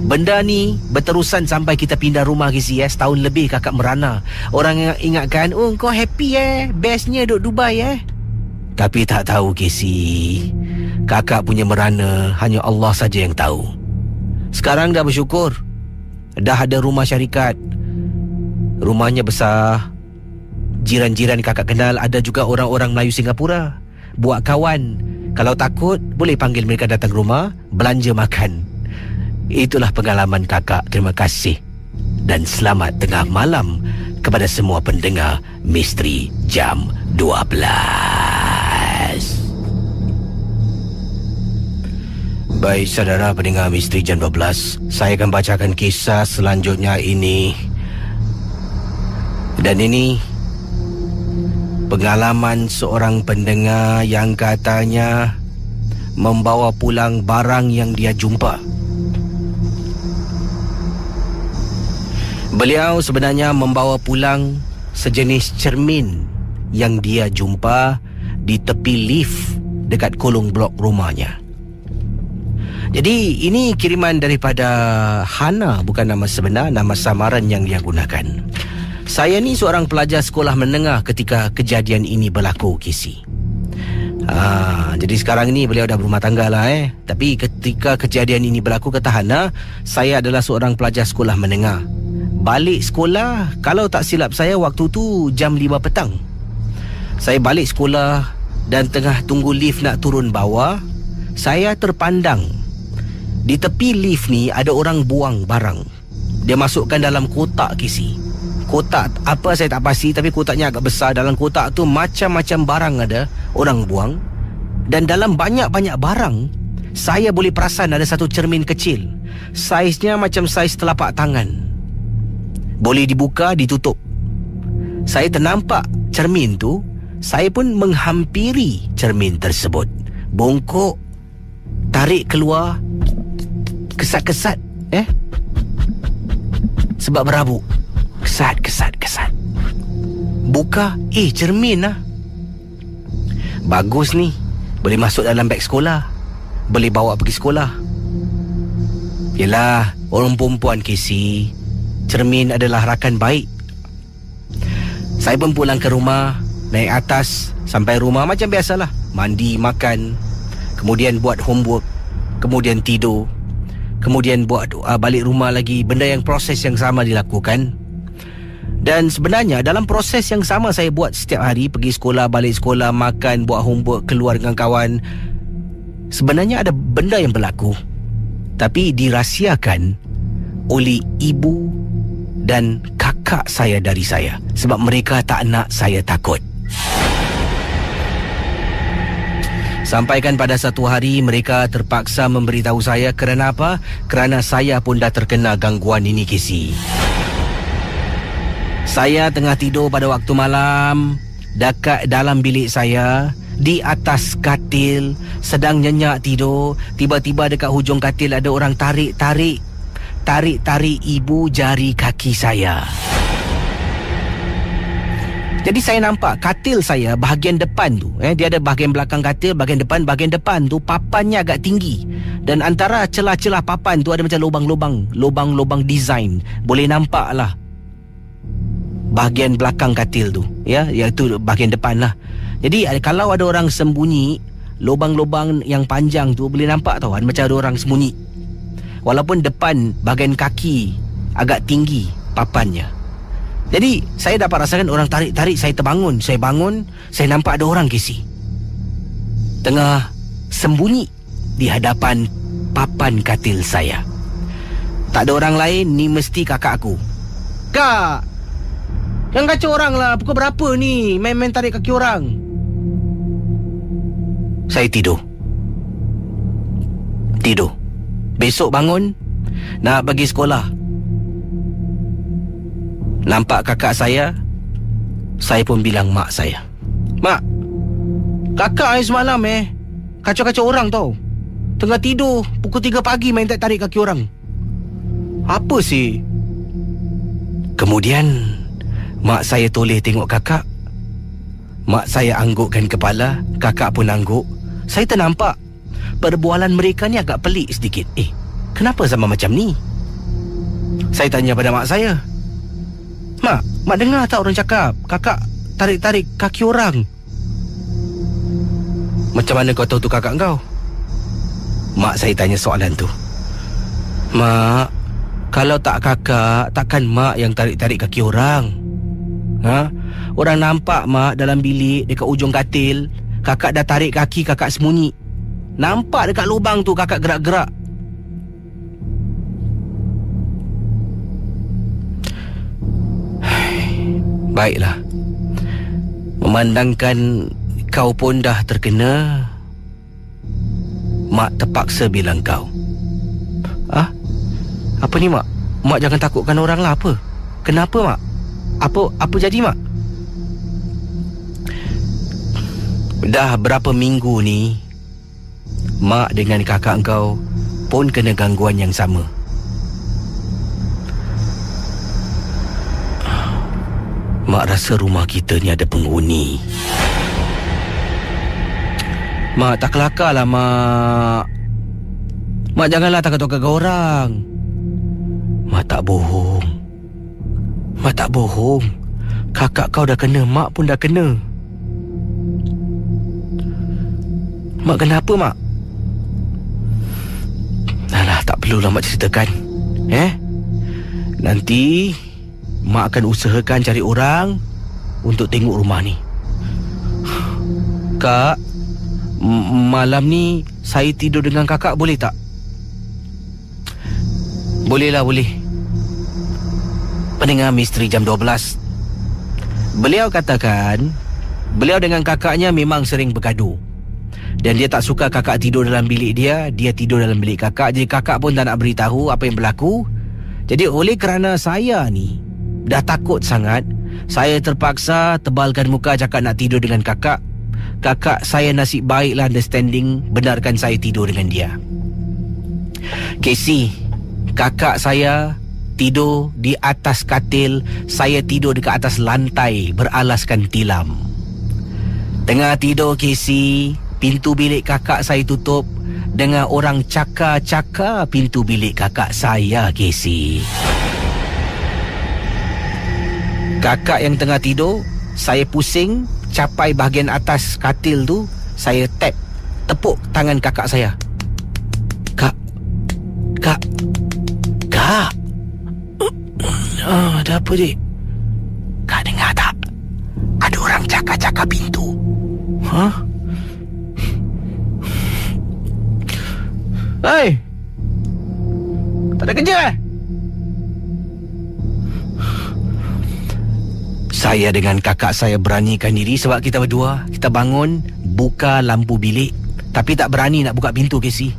Benda ni berterusan sampai kita pindah rumah Kesi. Setahun lebih kakak merana. Orang ingatkan, oh kau happy bestnya duduk Dubai Tapi tak tahu Kesi, kakak punya merana hanya Allah saja yang tahu. Sekarang dah bersyukur, dah ada rumah syarikat. Rumahnya besar. Jiran-jiran kakak kenal ada juga orang-orang Melayu Singapura. Buat kawan. Kalau takut, boleh panggil mereka datang rumah, belanja makan. Itulah pengalaman kakak. Terima kasih dan selamat tengah malam kepada semua pendengar Misteri Jam 12. Baik saudara pendengar Misteri Jam 12, saya akan bacakan kisah selanjutnya ini. Dan ini pengalaman seorang pendengar yang katanya membawa pulang barang yang dia jumpa. Beliau sebenarnya membawa pulang sejenis cermin yang dia jumpa di tepi lift dekat kolong blok rumahnya. Jadi ini kiriman daripada Hana, bukan nama sebenar, nama samaran yang dia gunakan. Saya ni seorang pelajar sekolah menengah ketika kejadian ini berlaku Kesi. Jadi sekarang ni beliau dah berumah tangga lah Tapi ketika kejadian ini berlaku, kata Hana, saya adalah seorang pelajar sekolah menengah. Balik sekolah, kalau tak silap saya waktu tu jam 5 petang. Saya balik sekolah dan tengah tunggu lift nak turun bawah, saya terpandang di tepi lift ni ada orang buang barang. Dia masukkan dalam kotak Kesi. Kotak apa saya tak pasti, tapi kotaknya agak besar. Dalam kotak tu macam-macam barang ada orang buang. Dan dalam banyak-banyak barang, saya boleh perasan ada satu cermin kecil. Saiznya macam saiz telapak tangan. Boleh dibuka, ditutup. Saya ternampak cermin tu. Saya pun menghampiri cermin tersebut. Bongkok, tarik keluar, kesat-kesat sebab berabuk. Kesat. Buka, cermin lah. Bagus ni, boleh masuk dalam beg sekolah, boleh bawa pergi sekolah. Yelah, orang perempuan Kesi, cermin adalah rakan baik. Saya pun pulang ke rumah, naik atas, sampai rumah macam biasalah. Mandi, makan, kemudian buat homework, kemudian tidur, kemudian buat balik rumah lagi. Benda yang proses yang sama dilakukan. Dan sebenarnya dalam proses yang sama saya buat setiap hari, pergi sekolah, balik sekolah, makan, buat homework, keluar dengan kawan. Sebenarnya ada benda yang berlaku, tapi dirahsiakan oleh ibu dan kakak saya dari saya, sebab mereka tak nak saya takut. Sampaikan pada satu hari mereka terpaksa memberitahu saya. Kerana apa? Kerana saya pun dah terkena gangguan ini Kesi. Saya tengah tidur pada waktu malam, dekat dalam bilik saya, di atas katil, sedang nyenyak tidur. Tiba-tiba dekat hujung katil ada orang tarik ibu jari kaki saya. Jadi saya nampak katil saya bahagian depan tu, dia ada bahagian belakang katil, bahagian depan tu papannya agak tinggi. Dan antara celah-celah papan tu ada macam lubang-lubang design. Boleh nampak lah bahagian belakang katil tu, iaitu bahagian depan lah. Jadi kalau ada orang sembunyi, lubang-lubang yang panjang tu boleh nampak tau, macam ada orang sembunyi. Walaupun depan bahagian kaki agak tinggi papannya. Jadi saya dapat rasakan orang tarik. Saya terbangun. Saya bangun, saya nampak ada orang Kesi tengah sembunyi di hadapan papan katil saya. Tak ada orang lain, ni mesti kakak aku. Kak, jangan kacau orang lah. Pukul berapa ni main-main tarik kaki orang? Saya tidur. Besok bangun, nak pergi sekolah. Nampak kakak saya pun bilang mak saya, Mak, kakak semalam kacau-kacau orang tau. Tengah tidur pukul 3 pagi main tarik kaki orang. Apa sih? Kemudian mak saya toleh tengok kakak. Mak saya anggukkan kepala, kakak pun angguk. Saya ternampak perbualan mereka ni agak pelik sedikit. Kenapa sama macam ni? Saya tanya pada mak saya, Mak dengar tak orang cakap kakak tarik-tarik kaki orang? Macam mana kau tahu tu kakak kau? Mak saya tanya soalan tu. Mak, kalau tak kakak, takkan mak yang tarik-tarik kaki orang? Orang nampak mak dalam bilik dekat ujung katil. Kakak dah tarik kaki, kakak sembunyi. Nampak dekat lubang tu kakak gerak-gerak. Baiklah. Memandangkan kau pun dah terkena, mak terpaksa bilang kau. Apa ni mak? Mak jangan takutkan orang lah. Apa? Kenapa mak? Apa jadi mak? Dah berapa minggu ni mak dengan kakak kau pun kena gangguan yang sama. Mak rasa rumah kita ni ada penghuni. Mak, tak kelakar lah mak. Mak janganlah takut-takut orang. Mak tak bohong. Kakak kau dah kena, mak pun dah kena. Mak kenapa mak? Alah, tak perlulah mak ceritakan. Nanti mak akan usahakan cari orang untuk tengok rumah ni. Kak, malam ni saya tidur dengan kakak boleh tak? Bolehlah, boleh. Pendengar Misteri Jam 12, beliau katakan beliau dengan kakaknya memang sering bergaduh. Dan dia tak suka kakak tidur dalam bilik dia, dia tidur dalam bilik kakak. Jadi kakak pun tak nak beritahu apa yang berlaku. Jadi oleh kerana saya ni dah takut sangat, saya terpaksa tebalkan muka cakap nak tidur dengan kakak. Kakak saya nasib baiklah understanding, benarkan saya tidur dengan dia. Casey, kakak saya tidur di atas katil, saya tidur dekat atas lantai beralaskan tilam. Tengah tidur Casey, pintu bilik kakak saya tutup. Dengar orang cakar-cakar pintu bilik kakak saya, Casey. Kakak yang tengah tidur, saya pusing, capai bahagian atas katil tu, saya tepuk tangan kakak saya. Kak. Ada apa dik? Kak dengar tak? Ada orang cakar-cakar pintu. Hei, tak ada kerja Saya dengan kakak saya beranikan diri sebab kita berdua, kita bangun, buka lampu bilik. Tapi tak berani nak buka pintu, Casey.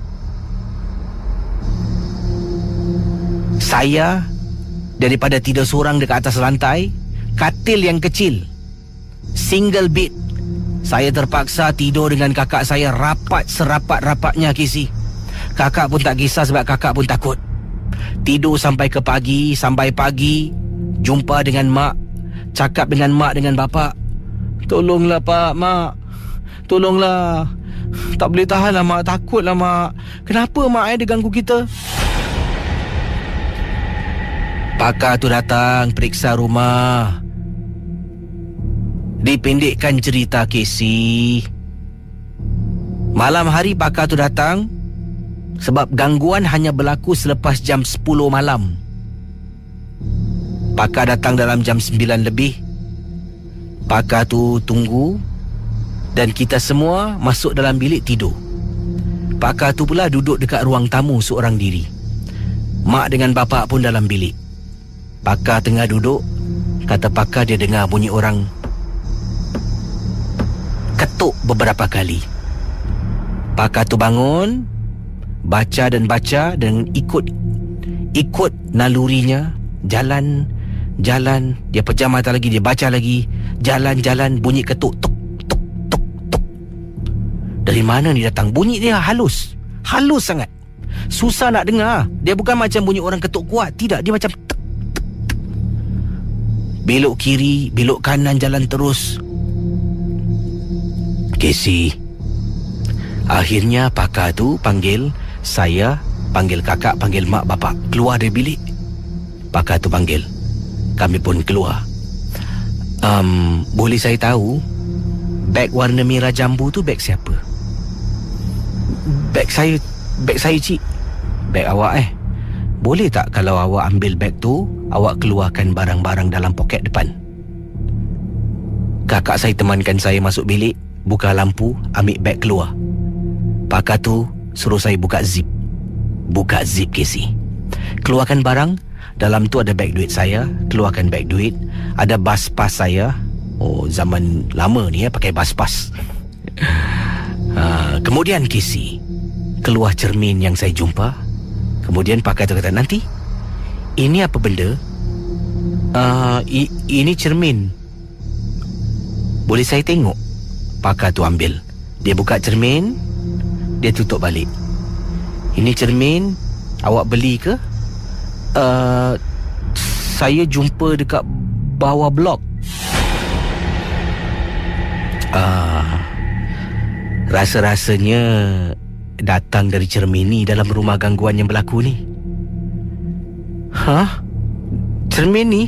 Saya, daripada tidur seorang dekat atas lantai, katil yang kecil, single bed, saya terpaksa tidur dengan kakak saya rapat serapat-rapatnya, Casey. Kakak pun tak kisah sebab kakak pun takut. Tidur sampai pagi, jumpa dengan mak, cakap dengan mak dengan bapa. Tolonglah pak, mak. Tolonglah. Tak boleh tahan lah mak, takutlah mak. Kenapa mak dia ganggu kita? Pakar tu datang periksa rumah. Dipendekkan cerita, Casey, malam hari pakar tu datang sebab gangguan hanya berlaku selepas jam 10 malam. Pakar datang dalam jam 9 lebih. Pakar tu tunggu dan kita semua masuk dalam bilik tidur. Pakar tu pula duduk dekat ruang tamu seorang diri. Mak dengan bapa pun dalam bilik. Pakar tengah duduk. Kata pakar dia dengar bunyi orang ketuk beberapa kali. Pakar tu bangun, baca dan ikut nalurinya. Jalan. Dia pejam mata lagi, dia baca lagi. Jalan, bunyi ketuk. Tuk, tuk, tuk, tuk. Dari mana ni datang? Bunyi dia halus sangat. Susah nak dengar. Dia bukan macam bunyi orang ketuk kuat. Tidak, dia macam tuk, tuk, tuk. Belok kiri, belok kanan, jalan terus. Casey. Akhirnya pakar tu panggil saya, panggil kakak, panggil mak bapak keluar dari bilik. Pakar tu panggil. Kami pun keluar. Boleh saya tahu beg warna merah jambu tu beg siapa? Beg saya cik. Beg awak Boleh tak kalau awak ambil beg tu, awak keluarkan barang-barang dalam poket depan? Kakak saya temankan saya masuk bilik, buka lampu, ambil beg keluar. Pakar tu suruh saya buka zip. Buka zip, Casey. Keluarkan barang. Dalam tu ada beg duit saya. Keluarkan beg duit. Ada bas pas saya. Oh, zaman lama ni pakai bas pas. Kemudian Casey, keluar cermin yang saya jumpa. Kemudian pakar tu kata, nanti ini apa benda? Ini cermin. Boleh saya tengok? Pakar tu ambil. Dia buka cermin, dia tutup balik. Ini cermin awak beli ke? Saya jumpa dekat bawah blok. Rasa-rasanya datang dari cermin ni dalam rumah gangguan yang berlaku ni. Cermin ni?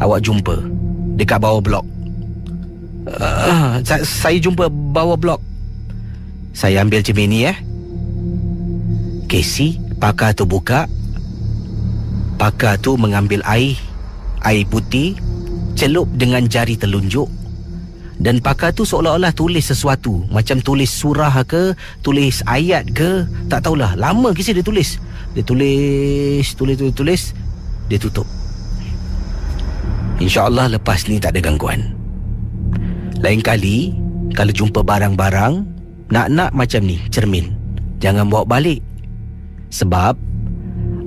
Awak jumpa dekat bawah blok. Saya jumpa bawah blok. Saya ambil cermin ni Casey, pakar tu buka. Pakar tu mengambil air putih, celup dengan jari telunjuk. Dan pakar tu seolah-olah tulis sesuatu, macam tulis surah ke, tulis ayat ke, tak tahulah. Lama kisah dia tulis. Dia tulis, dia tutup. InsyaAllah lepas ni tak ada gangguan. Lain kali kalau jumpa barang-barang nak macam ni, cermin, jangan bawa balik. Sebab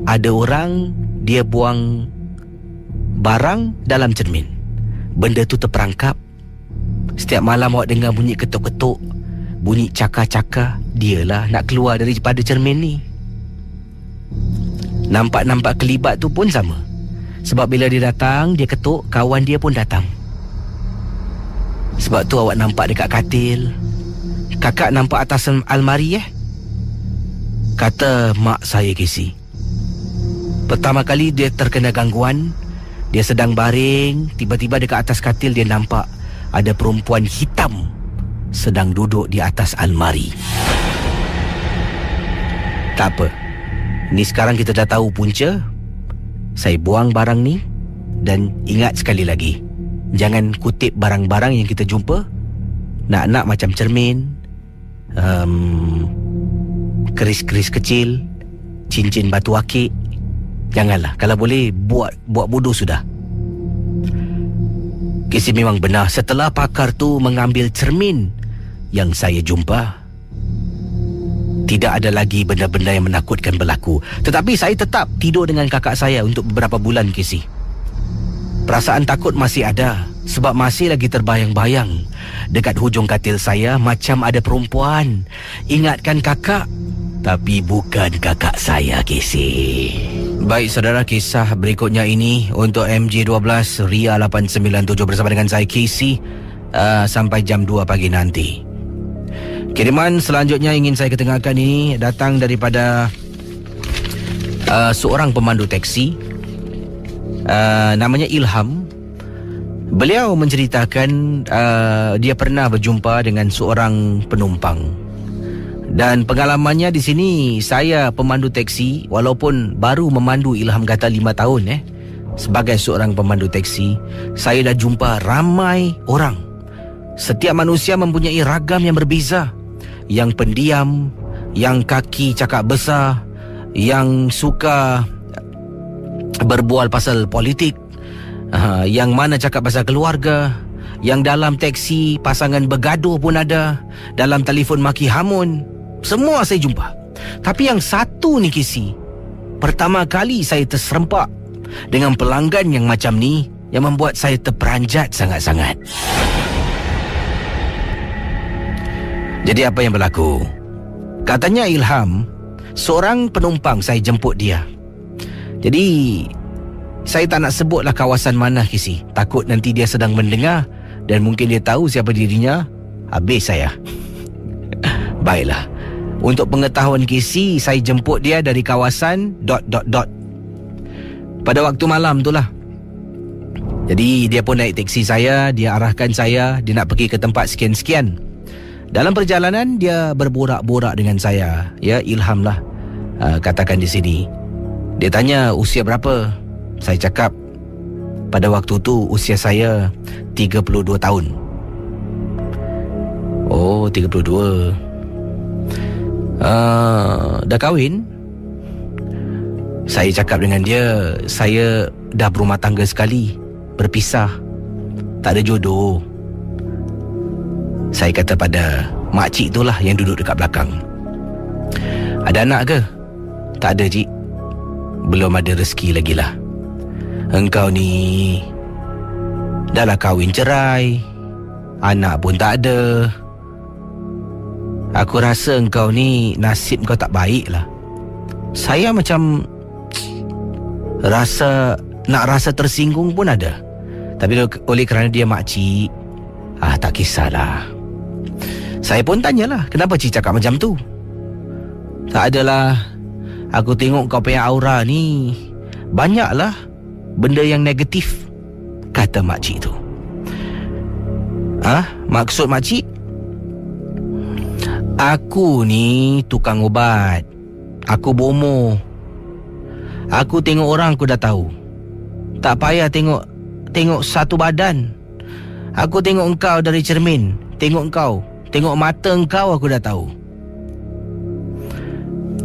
ada orang dia buang barang dalam cermin. Benda tu terperangkap. Setiap malam awak dengar bunyi ketuk-ketuk, bunyi cakar-cakar, dialah nak keluar daripada cermin ni. Nampak kelibat tu pun sama. Sebab bila dia datang, dia ketuk, kawan dia pun datang. Sebab tu awak nampak dekat katil. Kakak nampak atas almari Kata mak saya, Casey. Pertama kali dia terkena gangguan, dia sedang baring, tiba-tiba dekat atas katil dia nampak ada perempuan hitam sedang duduk di atas almari. Tak apa, ni sekarang kita dah tahu punca. Saya buang barang ni. Dan ingat sekali lagi, jangan kutip barang-barang yang kita jumpa. Nak macam cermin, keris-keris kecil, cincin batu akik. Janganlah. Kalau boleh buat bodoh sudah. Casey memang benar. Setelah pakar tu mengambil cermin yang saya jumpa, tidak ada lagi benda-benda yang menakutkan berlaku. Tetapi saya tetap tidur dengan kakak saya untuk beberapa bulan, Casey. Perasaan takut masih ada. Sebab masih lagi terbayang-bayang dekat hujung katil saya macam ada perempuan. Ingatkan kakak, tapi bukan kakak saya, Casey. Baik saudara, kisah berikutnya ini untuk MJ12 Ria 897 bersama dengan saya, Casey, sampai jam 2 pagi nanti. Kiriman selanjutnya ingin saya ketengahkan ini datang daripada seorang pemandu teksi. Namanya Ilham. Beliau menceritakan dia pernah berjumpa dengan seorang penumpang. Dan pengalamannya di sini, saya pemandu teksi, walaupun baru memandu, Ilham kata 5 tahun sebagai seorang pemandu teksi, saya dah jumpa ramai orang. Setiap manusia mempunyai ragam yang berbeza. yang pendiam, yang kaki cakap besar, yang suka berbual pasal politik, yang mana cakap pasal keluarga, yang dalam teksi pasangan bergaduh pun ada, dalam telefon maki hamun. Semua saya jumpa. Tapi yang satu ni Casey, pertama kali saya terserempak dengan pelanggan yang macam ni, yang membuat saya terperanjat sangat-sangat. Jadi apa yang berlaku? Katanya Ilham, seorang penumpang saya jemput dia. Jadi saya tak nak sebutlah kawasan mana Casey, takut nanti dia sedang mendengar dan mungkin dia tahu siapa dirinya, habis saya. Baiklah, untuk pengetahuan Casey, saya jemput dia dari kawasan ... pada waktu malam tu lah. Jadi dia pun naik teksi saya, dia arahkan saya, dia nak pergi ke tempat sekian-sekian. Dalam perjalanan dia berborak-borak dengan saya. Ya, Ilham lah, katakan di sini. Dia tanya usia berapa. Saya cakap pada waktu tu usia saya 32 tahun. Oh, 32. Dah kahwin? Saya cakap dengan dia, saya dah berumah tangga sekali, berpisah, tak ada jodoh. Saya kata pada makcik tu lah yang duduk dekat belakang, ada anak ke? Tak ada, cik. Belum ada rezeki lagi lah. Engkau ni dah lah kahwin cerai, anak pun tak ada. Aku rasa engkau ni nasib kau tak baik lah. Saya macam rasa tersinggung pun ada. Tapi oleh kerana dia makcik, tak kisahlah. Saya pun tanyalah, kenapa cik cakap macam tu? Tak adalah, aku tengok kau punya aura ni banyaklah benda yang negatif, kata makcik tu. Maksud makcik? Aku ni tukang ubat. Aku bomoh. Aku tengok orang aku dah tahu. Tak payah tengok satu badan. Aku tengok engkau dari cermin. Tengok mata engkau aku dah tahu.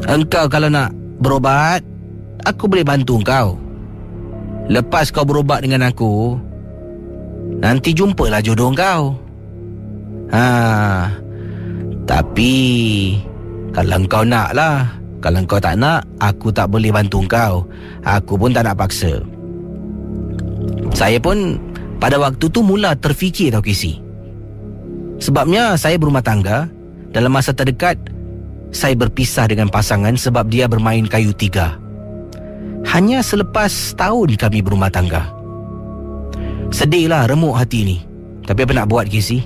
Engkau kalau nak berobat, aku boleh bantu engkau. Lepas kau berobat dengan aku, nanti jumpalah jodoh engkau. Tapi kalau engkau nak lah. Kalau engkau tak nak, aku tak boleh bantu engkau. Aku pun tak nak paksa. Saya pun pada waktu tu mula terfikir tau Casey. Sebabnya saya berumah tangga. Dalam masa terdekat saya berpisah dengan pasangan sebab dia bermain kayu tiga. Hanya selepas tahun kami berumah tangga. Sedihlah, remuk hati ni. Tapi apa nak buat Casey?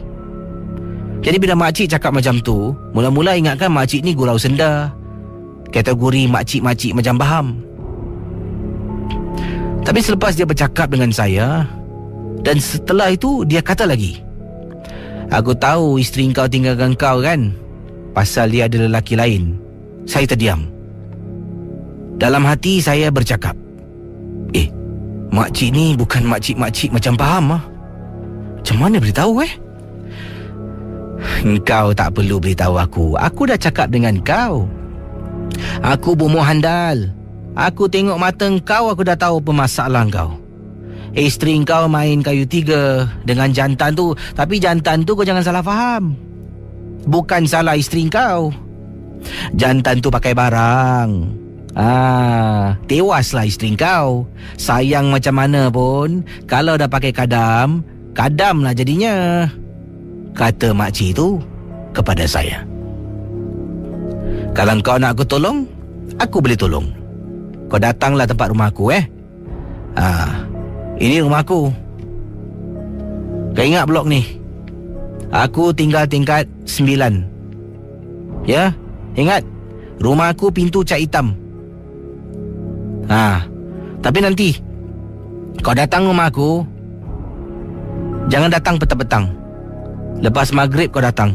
Jadi bila makcik cakap macam tu, mula-mula ingatkan makcik ni gurau senda, kategori makcik-makcik macam Baham. Tapi selepas dia bercakap dengan saya, dan setelah itu dia kata lagi, aku tahu isteri kau tinggalkan kau kan, pasal dia ada lelaki lain. Saya terdiam. Dalam hati saya bercakap, makcik ni bukan makcik-makcik macam Baham ah. Macam mana beritahu Engkau tak perlu beritahu aku. Aku dah cakap dengan kau. Aku bomoh handal. Aku tengok mata engkau, aku dah tahu apa masalah kau. Isteri kau main kayu tiga dengan jantan tu. Tapi jantan tu kau jangan salah faham. Bukan salah isteri kau. Jantan tu pakai barang. Tewaslah isteri kau. Sayang macam mana pun, kalau dah pakai kadam, kadam lah jadinya, kata makcik tu kepada saya. Kalau kau nak aku tolong, aku boleh tolong. Kau datanglah tempat rumah aku ini rumah aku. Kau ingat blok ni? Aku tinggal tingkat 9. Ya, ingat? Rumah aku pintu cat hitam. Tapi nanti kau datang rumah aku, jangan datang petang-petang. Lepas maghrib kau datang.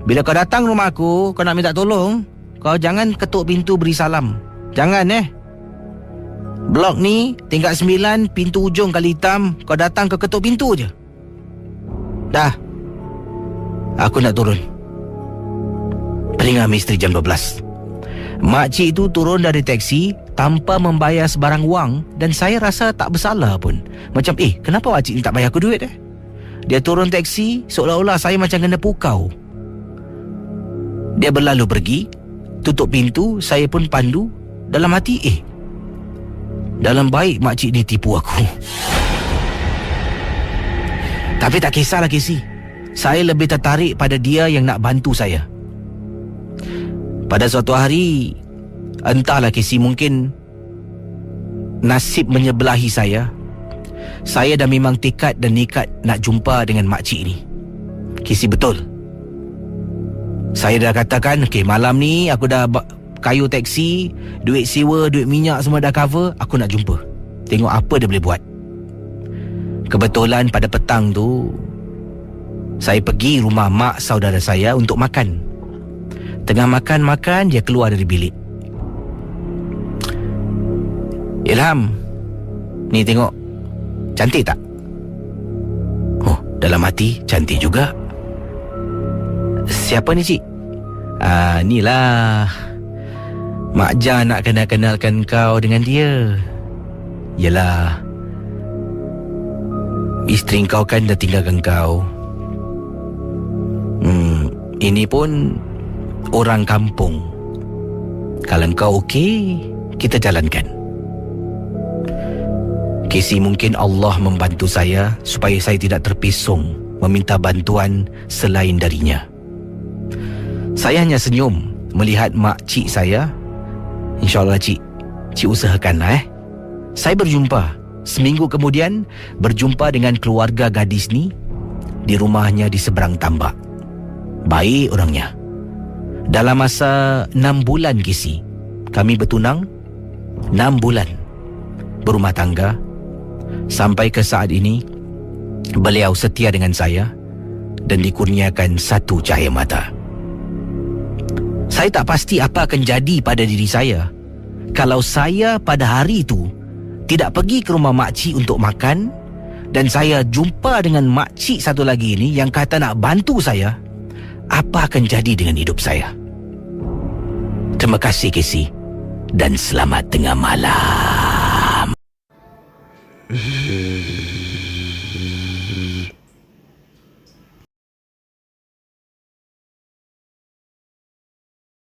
Bila kau datang rumah aku, kau nak minta tolong, kau jangan ketuk pintu beri salam. Jangan Blok ni tingkat 9, pintu ujung kali hitam. Kau datang kau ketuk pintu je. Dah. Aku nak turun. Pendengar Misteri Jam 12, makcik itu turun dari teksi tanpa membayar sebarang wang, dan saya rasa tak bersalah pun. Macam, kenapa makcik ni tak bayar aku duit Dia turun teksi seolah-olah saya macam kena pukau. Dia berlalu pergi, tutup pintu. Saya pun pandu dalam hati, dalam baik makcik ni tipu aku. Tapi tak kisahlah Casey, saya lebih tertarik pada dia yang nak bantu saya. Pada suatu hari, entahlah Casey, mungkin nasib menyebelahi saya. Saya dah memang tekad dan nikat nak jumpa dengan makcik ni. Casey, betul. Saya dah katakan, malam ni aku dah kayu taksi, duit sewa, duit minyak semua dah cover. Aku nak jumpa, tengok apa dia boleh buat. Kebetulan pada petang tu, saya pergi rumah mak saudara saya untuk makan. Tengah makan-makan, dia keluar dari bilik. Ilham, ni tengok, cantik tak? Dalam hati, cantik juga. Siapa ni, cik? Inilah Mak Ja nak kenalkan kau dengan dia. Yelah, isteri kau kan dah tinggalkan kau. Ini pun orang kampung. Kalau kau okey, kita jalankan. Casey, mungkin Allah membantu saya supaya saya tidak terpesong meminta bantuan selain darinya. Saya hanya senyum melihat makcik saya. InsyaAllah cik usahakanlah. Saya berjumpa. Seminggu kemudian, berjumpa dengan keluarga gadis ni di rumahnya di seberang tambak. Baik orangnya. Dalam masa 6 bulan Casey, kami bertunang. 6 bulan berumah tangga. Sampai ke saat ini, beliau setia dengan saya dan dikurniakan satu cahaya mata. Saya tak pasti apa akan jadi pada diri saya kalau saya pada hari itu tidak pergi ke rumah makcik untuk makan, dan saya jumpa dengan makcik satu lagi ini yang kata nak bantu saya. Apa akan jadi dengan hidup saya? Terima kasih Casey, dan selamat tengah malam.